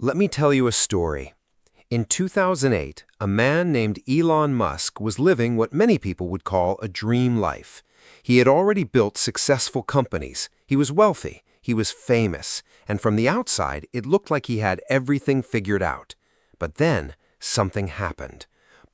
Let me tell you a story. In 2008, a man named Elon Musk was living what many people would call a dream life. He had already built successful companies. He was wealthy. He was famous. And from the outside, it looked like he had everything figured out. But then, something happened.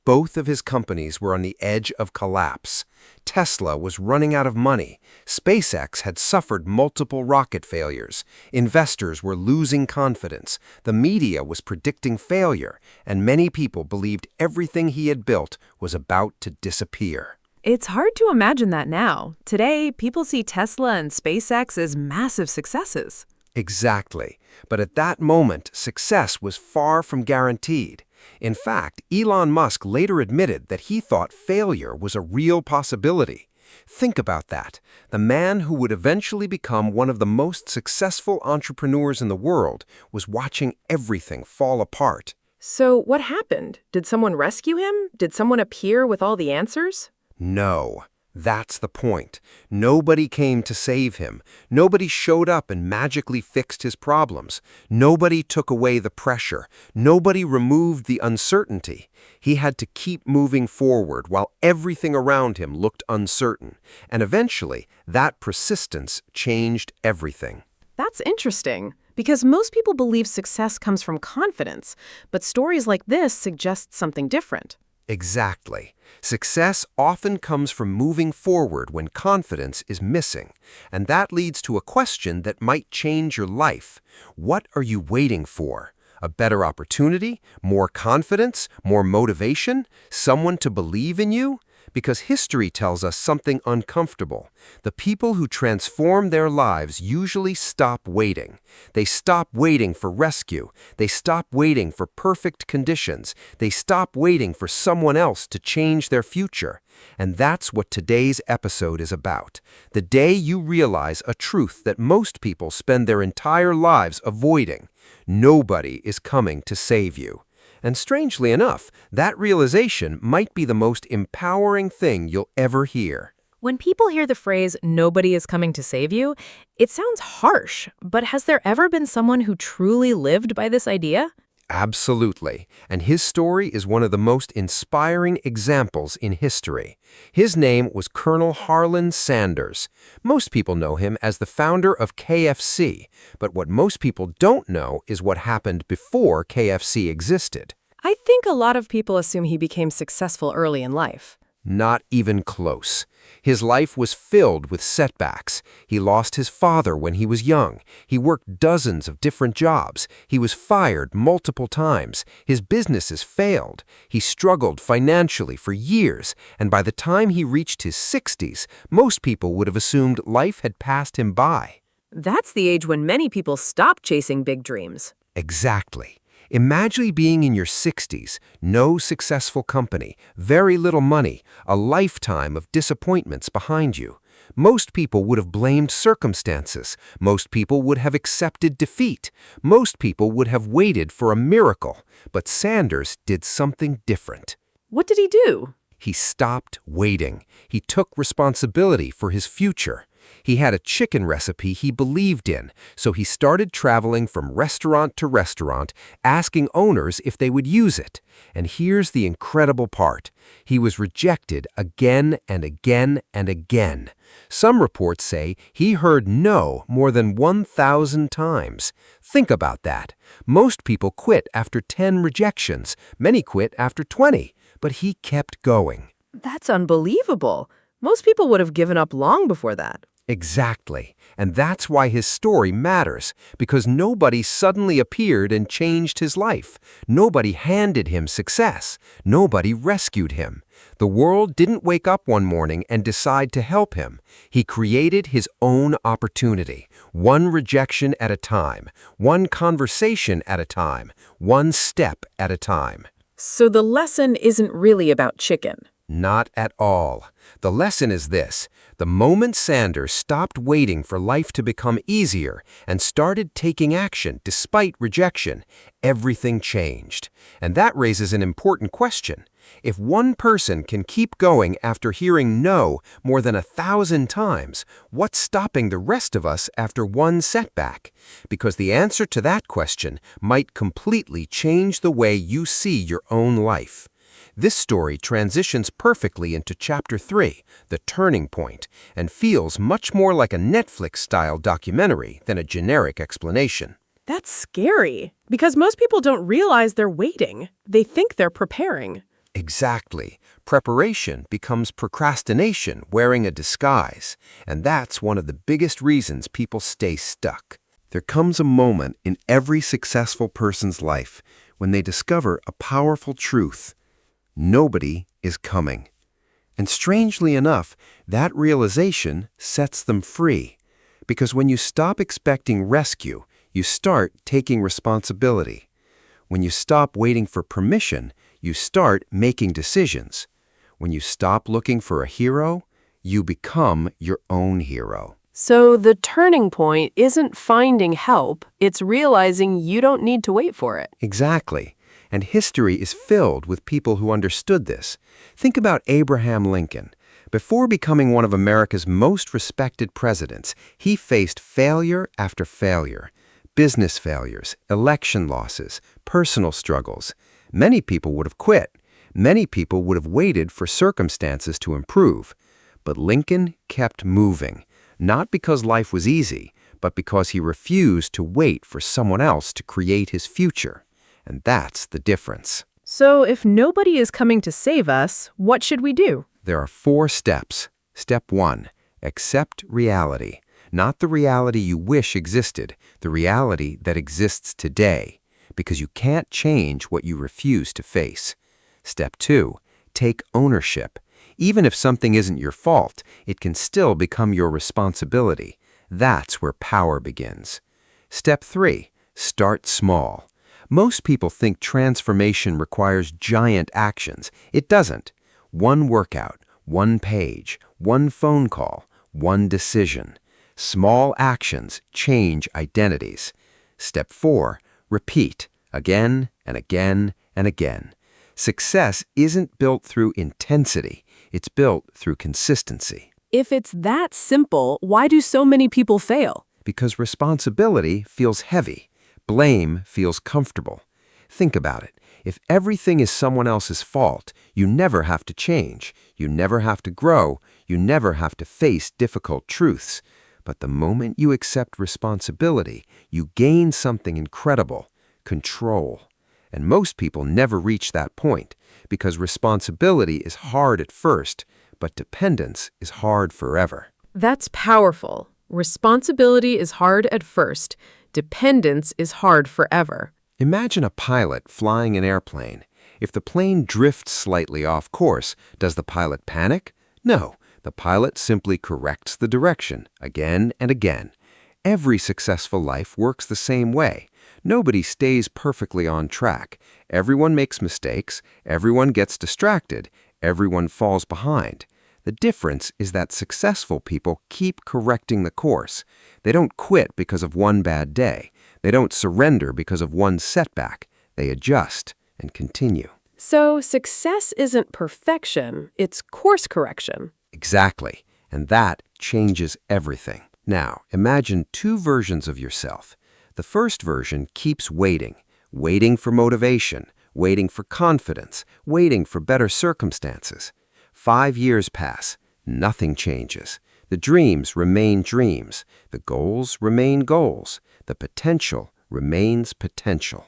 Both of his companies were on the edge of collapse. Tesla was running out of money. SpaceX had suffered multiple rocket failures. Investors were losing confidence. The media was predicting failure, and many people believed everything he had built was about to disappear. It's hard to imagine that now. Today, people see Tesla and SpaceX as massive successes. Exactly. But at that moment, success was far from guaranteed. In fact, Elon Musk later admitted that he thought failure was a real possibility. Think about that. The man who would eventually become one of the most successful entrepreneurs in the world was watching everything fall apart. So what happened? Did someone rescue him? Did someone appear with all the answers? No. That's the point. Nobody came to save him. Nobody showed up and magically fixed his problems. Nobody took away the pressure. Nobody removed the uncertainty. He had to keep moving forward while everything around him looked uncertain. And eventually, that persistence changed everything. That's interesting, because most people believe success comes from confidence, but stories like this suggest something different. Exactly. Success often comes from moving forward when confidence is missing, and that leads to a question that might change your life. What are you waiting for? A better opportunity? More confidence? More motivation? Someone to believe in you? Because history tells us something uncomfortable. The people who transform their lives usually stop waiting. They stop waiting for rescue. They stop waiting for perfect conditions. They stop waiting for someone else to change their future. And that's what today's episode is about. The day you realize a truth that most people spend their entire lives avoiding. Nobody is coming to save you. And strangely enough, that realization might be the most empowering thing you'll ever hear. When people hear the phrase, "nobody is coming to save you," it sounds harsh, but has there ever been someone who truly lived by this idea? Absolutely. And his story is one of the most inspiring examples in history. His name was Colonel Harlan Sanders. Most people know him as the founder of KFC, but what most people don't know is what happened before KFC existed. I think a lot of people assume he became successful early in life. Not even close. His life was filled with setbacks. He lost his father when he was young. He worked dozens of different jobs. He was fired multiple times. His businesses failed. He struggled financially for years, and by the time he reached his 60s, most people would have assumed life had passed him by. That's the age when many people stop chasing big dreams. Exactly. Imagine being in your 60s, no successful company, very little money, a lifetime of disappointments behind you. Most people would have blamed circumstances. Most people would have accepted defeat. Most people would have waited for a miracle. But Sanders did something different. What did he do? He stopped waiting. He took responsibility for his future. He had a chicken recipe he believed in, so he started traveling from restaurant to restaurant, asking owners if they would use it. And here's the incredible part. He was rejected again and again and again. Some reports say he heard no more than 1,000 times. Think about that. Most people quit after 10 rejections. Many quit after 20. But he kept going. That's unbelievable. Most people would have given up long before that. Exactly. And that's why his story matters, because nobody suddenly appeared and changed his life. Nobody handed him success. Nobody rescued him. The world didn't wake up one morning and decide to help him. He created his own opportunity, one rejection at a time, one conversation at a time, one step at a time. So the lesson isn't really about chicken. Not at all. The lesson is this. The moment Sanders stopped waiting for life to become easier and started taking action despite rejection, everything changed. And that raises an important question. If one person can keep going after hearing no more than 1,000 times, what's stopping the rest of us after one setback? Because the answer to that question might completely change the way you see your own life. This story transitions perfectly into Chapter 3, The Turning Point, and feels much more like a Netflix-style documentary than a generic explanation. That's scary, because most people don't realize they're waiting. They think they're preparing. Exactly. Preparation becomes procrastination wearing a disguise, and that's one of the biggest reasons people stay stuck. There comes a moment in every successful person's life when they discover a powerful truth. Nobody is coming. And strangely enough, that realization sets them free. Because when you stop expecting rescue, you start taking responsibility. When you stop waiting for permission, you start making decisions. When you stop looking for a hero, you become your own hero. So the turning point isn't finding help, it's realizing you don't need to wait for it. Exactly. And history is filled with people who understood this. Think about Abraham Lincoln. Before becoming one of America's most respected presidents, he faced failure after failure. Business failures, election losses, personal struggles. Many people would have quit. Many people would have waited for circumstances to improve. But Lincoln kept moving, not because life was easy, but because he refused to wait for someone else to create his future. And that's the difference. So if nobody is coming to save us, what should we do? There are 4 steps. Step 1, accept reality. Not the reality you wish existed, the reality that exists today, because you can't change what you refuse to face. Step 2, take ownership. Even if something isn't your fault, it can still become your responsibility. That's where power begins. Step 3, start small. Most people think transformation requires giant actions. It doesn't. One workout, one page, one phone call, one decision. Small actions change identities. Step 4, repeat again and again and again. Success isn't built through intensity. It's built through consistency. If it's that simple, why do so many people fail? Because responsibility feels heavy. Blame feels comfortable. Think about it. If everything is someone else's fault, you never have to change. You never have to grow. You never have to face difficult truths. But the moment you accept responsibility, you gain something incredible: control. And most people never reach that point because responsibility is hard at first, but dependence is hard forever. That's powerful. Responsibility is hard at first. Dependence is hard forever. Imagine a pilot flying an airplane. If the plane drifts slightly off course, does the pilot panic? No, the pilot simply corrects the direction again and again. Every successful life works the same way. Nobody stays perfectly on track. Everyone makes mistakes. Everyone gets distracted. Everyone falls behind. The difference is that successful people keep correcting the course. They don't quit because of one bad day. They don't surrender because of one setback. They adjust and continue. So success isn't perfection, it's course correction. Exactly. And that changes everything. Now, imagine 2 versions of yourself. The first version keeps waiting. Waiting for motivation, waiting for confidence, waiting for better circumstances. 5 years pass. Nothing changes. The dreams remain dreams. The goals remain goals. The potential remains potential.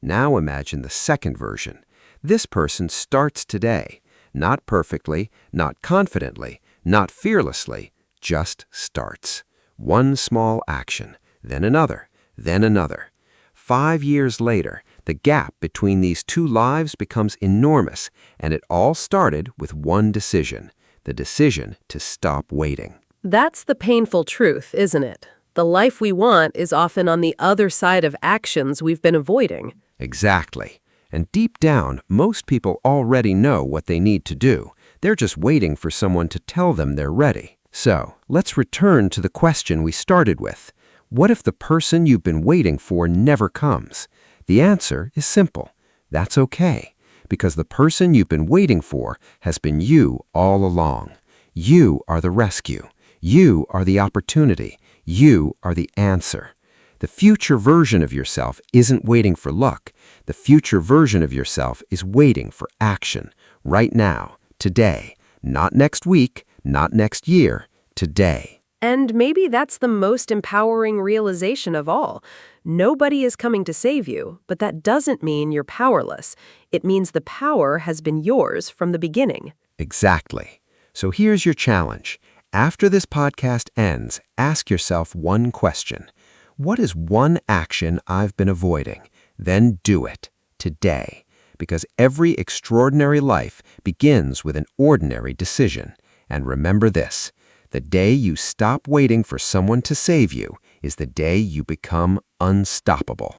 Now imagine the second version. This person starts today. Not perfectly, not confidently, not fearlessly, just starts. One small action, then another, then another. 5 years later, the gap between these 2 lives becomes enormous, and it all started with one decision, the decision to stop waiting. That's the painful truth, isn't it? The life we want is often on the other side of actions we've been avoiding. Exactly. And deep down, most people already know what they need to do. They're just waiting for someone to tell them they're ready. So, let's return to the question we started with. What if the person you've been waiting for never comes? The answer is simple. That's okay, because the person you've been waiting for has been you all along. You are the rescue. You are the opportunity. You are the answer. The future version of yourself isn't waiting for luck. The future version of yourself is waiting for action. Right now, today. Not next week, not next year. Today. And maybe that's the most empowering realization of all. Nobody is coming to save you, but that doesn't mean you're powerless. It means the power has been yours from the beginning. Exactly. So here's your challenge. After this podcast ends, ask yourself one question. What is one action I've been avoiding? Then do it. Today. Because every extraordinary life begins with an ordinary decision. And remember this. The day you stop waiting for someone to save you is the day you become unstoppable.